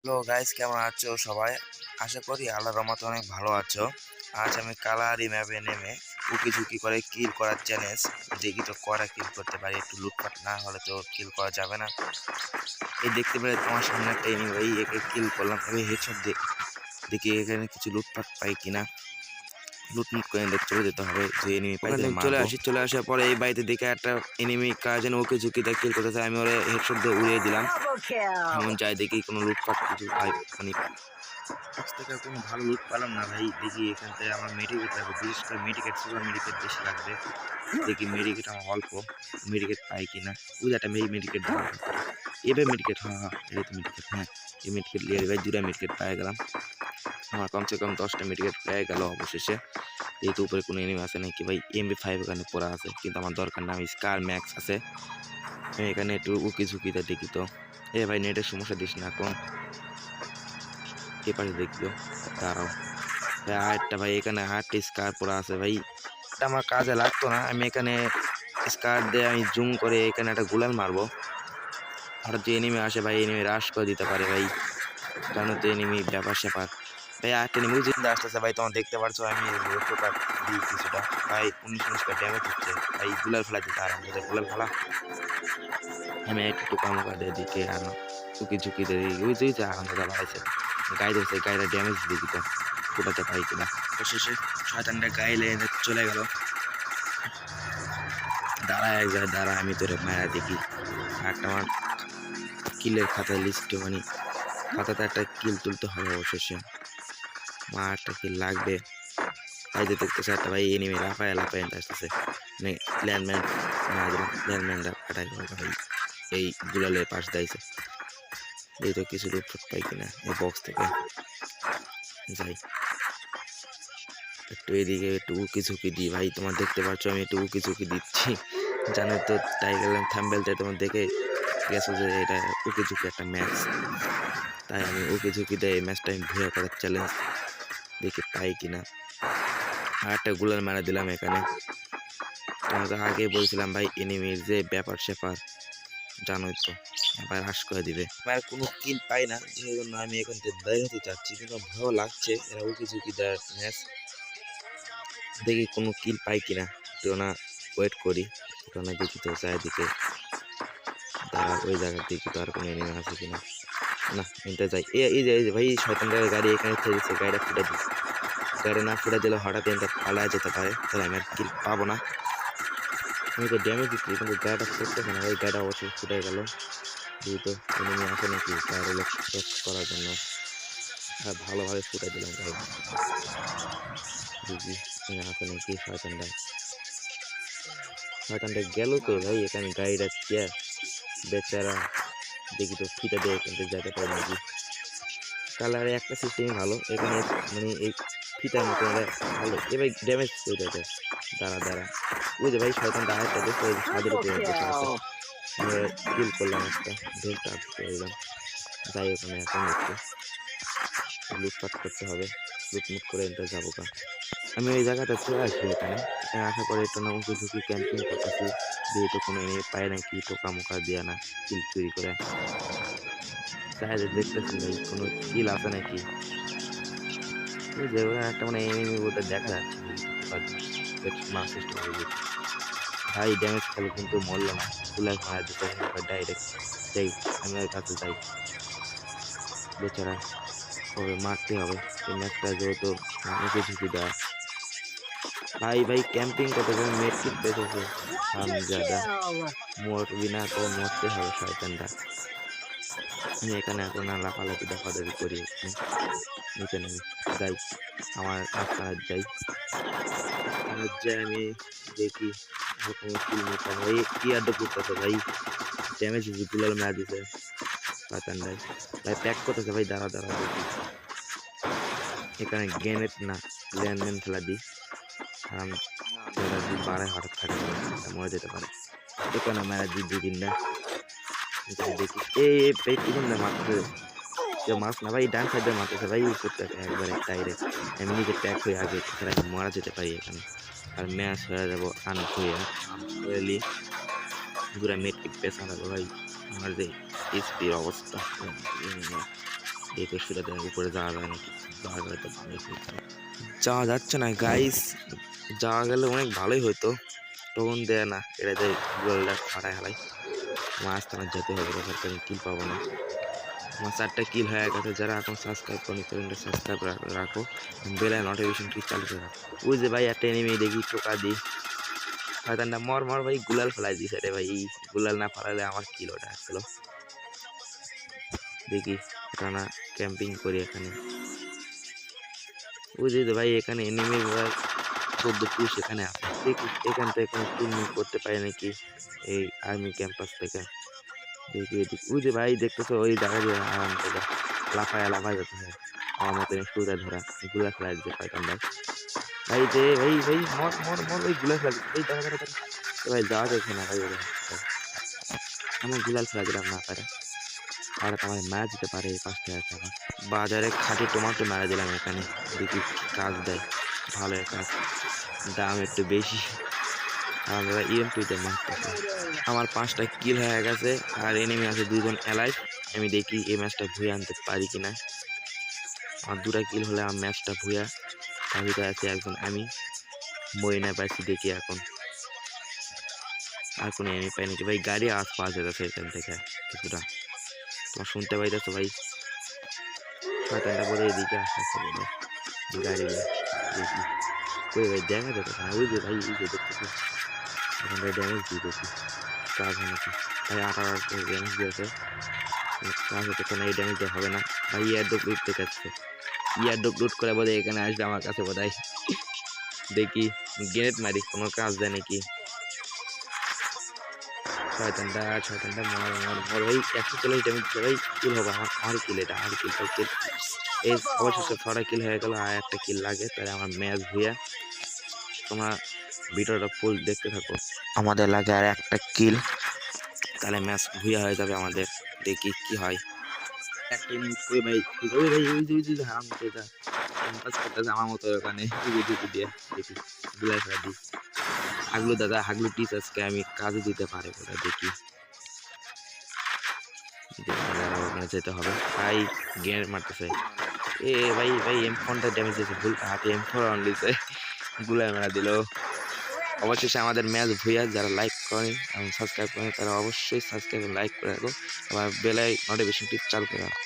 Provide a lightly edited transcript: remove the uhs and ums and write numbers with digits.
Hello guys, কেমন আছো সবাই? আশা করি আল্লাহর রহমতে অনেক ভালো আছো। আজ আমি কালারি ম্যাপে নেমে উকি ঝুঁকি করে কিল করার চ্যালেঞ্জ দেখি তো করা কিল করতে পারি। একটু লুটপাট না হলে তো কিল করা যাবে না। এই দেখতে পেলে তোমার সামনে একটা এনিমি, এই একে কিল করলাম। এবার হেডশট দেখি এখানে কিছু লুটপাট পাই কিনা। লুটমুট করে চলে যেতে হবে, যে এনিমি পাইতে মারবো। চলে আসার পরে এই বাড়িতে দেখে একটা এনিমি কার যেন ওকে ঝুঁকি দিয়ে কিল করতেছে। আমি ওরা হেডশট দিয়ে উড়িয়ে দিলাম। এমন চাই দেখি কোনো লুটপাট কিছু পাই, মানে বক্স থেকে কোনো ভালো লুট পেলাম না ভাই। দেখি এখান থেকে আমার মেডিকেট লাগবে, বিশেষ করে মেডিকেট, সুপার মেডিকেট বেশি লাগবে। দেখি মেডিকেট আমার অল্প, মেডিকেট পাই কিনা। ওই একটা মেডিকেট দেওয়া এবার মেডিকেট, হ্যাঁ হ্যাঁ এটা তো মেডিকেট, হ্যাঁ এই মেডিকেট নিয়ে ভাই 2টা মেডিকেট পেয়ে গেলাম। আমার কমসে কম 10টা মেডিকেট পেয়ে গেল অবশেষে। যেহেতু উপরে কোনো এনিমি আছে নাকি ভাই, MP5 এখানে পড়া আছে, কিন্তু আমার দরকার না, আমি স্কার ম্যাক্স আছে। আমি এখানে একটু উকি ঝুঁকিতে দেখি তো। এ ভাই নেটের সমস্যা দিস না এখন, কে পাশে দেখলো, দাঁড়াও ভাই। আরেকটা ভাই এখানে 8টা স্কার পরা আছে ভাই, এটা আমার কাজে লাগতো না। আমি এখানে স্কার দিয়ে আমি জুম করে এখানে একটা গুলাল মারবো। আর যে এনিমি আসে ভাই, এনিমি রাশ করে দিতে পারে ভাই, জানো তো এনিমি ব্যাপার স্যাপার। ভাই আরেকটা এনিমি জিন্দা আসতেছে ভাই, তোমার দেখতে পারছো। আমি টোকার দিই কিছুটা ভাই, 19-19টা ড্যামেজ হচ্ছে ভাই। গুলাল ফেলা দিতে আরাম করে গুলাল ফেলা। আমি একটু টোকা মোকা দিয়ে দিকে আর চুকি ঝুঁকি দিয়ে দিই। ওই যে আরামদাদা বাড়াইছে, গায়ে ধরছে, গায়েটা ড্যামেজ দিয়ে দিত, ফুটাতে পারি কিনা। শেষে শয়তানটা গায়ে লেগে চলে গেল। দাঁড়া এক জায়গায় দাঁড়া, আমি তোরে মায়া দেখি। একটা আমার কিলের খাতায় লিস্টে, মানে খাতাতে একটা কিল তুলতে হবে অবশেষে। মা একটা কিল লাগবে। তাই যে দেখতেছে একটা ভাই এনিমি লাফায় লাফায় আসতেছে, মানে ল্যান্ডম্যান মারা দিলাম। ল্যান্ডম্যানটা ফাটাই গেল ভাই, এই গুলালের পাশ দিয়েছে। এই তো কিছু লুটফুট পাই কিনা এই বক্স থেকে। যাই একটু এদিকে একটু উকি ঝুঁকি দিই ভাই, তোমার দেখতে পাচ্ছ আমি একটু উকি ঝুঁকি দিচ্ছি। জানো তো টাইগার থাম্বেলটা তোমার দেখে গেছো যে এটা উকি ঝুঁকি একটা ম্যাচ, তাই আমি উকি ঝুঁকি দিয়ে এই ম্যাচটা আমি ভুয়া করার চ্যালেঞ্জ দেখি পাই কিনা। আর একটা গুলার মারা দিলাম এখানে। তোমাকে আগে বলছিলাম ভাই, এনিমির যে ব্যাপার স্যাপার জানোই তো, আবার হ্রাস করে দিবে। আর কোনো কিল পাই না, যে জন্য আমি এখান থেকে বের হতে চাচ্ছি, কিন্তু ভয় লাগছে। এরা উকি ঝুঁকি দেওয়ার ম্যাচ, দেখি কোনো কিল পাই কিনা। একটু না ওয়েট করি, একটু না দেখি তো চারিদিকে। দাঁড়া ওই জায়গার দেখি তো আর কোনো এনিমি আছে কিনা। না এনতে যাই, এই যে ভাই শয়তানটার গাড়ি এখানে ছেড়েছে, গাড়িটা ফুটে দিচ্ছে। গাড়ি না ফুটে দিলে হঠাৎ এনটা পালায় যেতে পারে, তাহলে আমি আর কিল পাবো না। আমি তো ড্যামেজ দিচ্ছি কিন্তু গাড়িটা ফুটতেছে না ভাই, গাড়িটা অবশ্যই ফুটে গেল। যেহেতু এনিমি আসে নাকি গাড়ি লক্ষ্য করার জন্য, আর ভালোভাবে ফুটে দিলাম গাড়ি। দেখি আসে নাকি শয়তানটা। শয়তানটা গেল কই ভাই, এখানে গাড়িটা কে বেচারা। দেখি তো ফিতা দিয়ে এখান থেকে যেতে পারে নাকি। কালারে একটা সিস্টেমই ভালো এখানে, মানে এই ফিতার মতো ভালো। এবার ড্যামেজ করে দেয়। দাঁড়া দাঁড়া, ওই যে ভাই শয়তানটা আরেকটা দেখতে ছাদের উপরে বসে আছে। কিল করলাম একটা, ঢোলটা করে দিলাম। যাই ওখানে এখন একটু লুটপাট করতে হবে, লুটমুট করে এটা যাবো কা। আমি ওই জায়গাটা চলে আসি এখানে, এখানে আসার পরে একটু না উঁচু ঝুঁকি ক্যাম্পিং করতেছি। যেহেতু কোনো এনে পায় নাকি টোকা মোকা দিয়ে না কিল চুরি করে। চাই দেখতেছি ভাই কোনো কিল আছে নাকি। ওই যে ওখানে একটা মানে এনিমি বলতে দেখা যাচ্ছে, মারার চেষ্টা করবো ভাই। ড্যামেজ খেলে কিন্তু মরলো না, ফুলার মারা দিতে ডাইরেক্ট। যাই আমি ওর কাছে যাই, বেচারা ওকে মারতে হবে এই ম্যাচটা, যেহেতু মুখে ঝুঁকি দেওয়া। ভাই ভাই ক্যাম্পিং করতে গেলে মেট কিট বেঁচেছে, হারামজাদা। মরবি না তো মরতে হবে শয়তানটা। আমি এখানে এখন লাফালাফি দফাদফি করি, এখানে নিচে নেমে যাই, আমার রাস্তায় যাই। যে আমি দেখি কোনো কিল নিতাম ভাই, কি আড্ডা করতেছে ভাই, ড্যামেজ গুলাল মেরা দিছে শয়তানটাই। ভাই প্যাক করতেছে ভাই, দাঁড়া দাঁড়া দেখি। এখানে গ্রেনেড না ল্যান্ডম্যান ফেলা দিই, আরাম বাড়ায় হঠাৎ থাকে মরে যেতে পারে। এখানে মেরা দিই 2-3টা। দেখি এই পিছন দিয়ে মারতেছে কেউ, মাছ না ভাই, ডান সাইডে মারতেছে ভাই, উপর থেকে একবারে ডাইরেক্ট। আমি নিজে প্যাক হয়ে আগে মারা যেতে পারি এখানে, আর ম্যাচ হয়ে যাবো আনফেয়ারলি। পুরা মেট্রিক পেছানো ভাই, আমার যে এসপির অবস্থা। এই তো সেটাতে উপরে যাওয়া যায় নাকি, যাওয়া যাচ্ছে না গাইস। যাওয়া গেলে অনেক ভালোই হতো, তখন দেয় না, এটাতে গোলটা ফাটায় হালাই। মাছ তো আমার যেতে হবে, তাছাড়া আমি কিল পাবো না। আমার 4টা কিল হয়ে গেছে। যারা এখন সাবস্ক্রাইব করেনি চ্যানেলটা সাবস্ক্রাইব রাখো, বেল নোটিফিকেশন কি চালু করে রাখো। ওই যে ভাই একটা এনিমি দেখি টোকা দিই, শয়তানটা মর মর ভাই, গুলাল ফেলাই দিছে রে ভাই। গুলাল না ফেলালে আমার কিল ওটা আসছিল। দেখি এটা না ক্যাম্পিং করি এখানে। ওই যে ভাই এখানে এনিমি 14 পুলিশ এখানে আছে। দেখি এখান থেকে কোনো কিল করতে পারে নাকি এই আর্মি ক্যাম্পাস থেকে। দেখি এদিকে ওই যে ভাই দেখতেছো, ওই জায়গা দিয়ে আরাম করে লাফায় যাচ্ছে। আমার মতো শুরুতে ধরা গুলা ফেলাই দিচ্ছে শয়তান ভাই। ভাই যে ভাই ভাই মর মর মর, ওই গুলা ফেলা দিচ্ছে। এই দাঁড়া ভাই, যাওয়া যাচ্ছে না ভাই। আমি গুলাল ফেলা দিলাম না পারে, আর তোমার মারা দিতে পারে এই 5 টাকা টাকা। বাজারে খাঁটি টমেটো মারা দিলাম এখানে, দেখি কাজ দেয়, ভালো কাজ, দাম একটু বেশি। আমরা ইএমপিতে মারতেছে। আমার 5টা কিল হয়ে গেছে, আর এনিমি আছে 2জন এলাইভ। আমি দেখি এই ম্যাচটা ভুয়ে আনতে পারি কিনা। আমার 2টা কিল হলে আমার ম্যাচটা ভুয়া। তার ভিতরে আছে একজন আমি, মইনা পাইছি। দেখি এখন আর কোনো এনিমি পাই নাকি। ভাই গাড়ি আওয়াজ পাওয়া যাচ্ছে এখান থেকে কিছুটা, তোমার শুনতে পাইতেছো ভাই? শয়তানটা বলে এদিকে আসতেছে বলে গাড়ি নিয়ে। দেখি কই ভাই, দেখা যেতে না। ওই যে ভাই, এই যে দেখতেছো এখন ভাই ড্যামেজ দিয়ে দেখি কাজ হয় নাকি। ভাই 18 ড্যামেজ দিয়েছে, কাজ হতে না। এই ড্যামেজ দেওয়া হবে না ভাই। ইয়ারড্রপ লুট দেখাচ্ছে, ইয়ারড্রপ লুট করে বোধহয় এখানে আসবে আমার কাছে বোধহয়। দেখি গ্রেনেড মারি, কোনো কাজ দেয় নাকি। শয়তানটা মর মর মর ভাই। 140 ড্যামেজ দিচ্ছে ভাই। কিল হবে আমার কিল, এটা আমার কিল ভাই। কিল এই অবশেষে 6টা কিল হয়ে গেল, আর একটা কিল লাগে, তাহলে আমার ম্যাচ ভুয়া। তোমরা ভিডিওটা ফুল দেখতে থাকো। আমাদের লাগে আর একটা কিল, তাহলে ম্যাচ ভুয়া হয়ে যাবে আমাদের। দেখি কি হয়। একটা কই ভাই, ওই ভাই ওই যে হারাম এটা ক্যাম্পাস করতেছে আমার মতো ওখানে। দিয়ে দেখি গুলাই ফেলা দিই। হাগলু দাদা, হাগলু টিচ আজকে আমি কাজে দিতে পারে ওটা। দেখি ওখানে যেতে হবে ভাই। গ্রেনেড মারতেছে এ ভাই। ভাই M4টা ড্যামেজ দিয়েছে, ভুল হাতে M4 অন দিয়েছে, গুলাই মারা দিল। অবশেষে আমাদের ম্যাচ ভুইয়া। যারা লাইক করেন এবং সাবস্ক্রাইব করেন তারা অবশ্যই সাবস্ক্রাইব লাইক করে রাখো, আবার বেলায় নোটিফিকেশনটি চালু করে রাখো।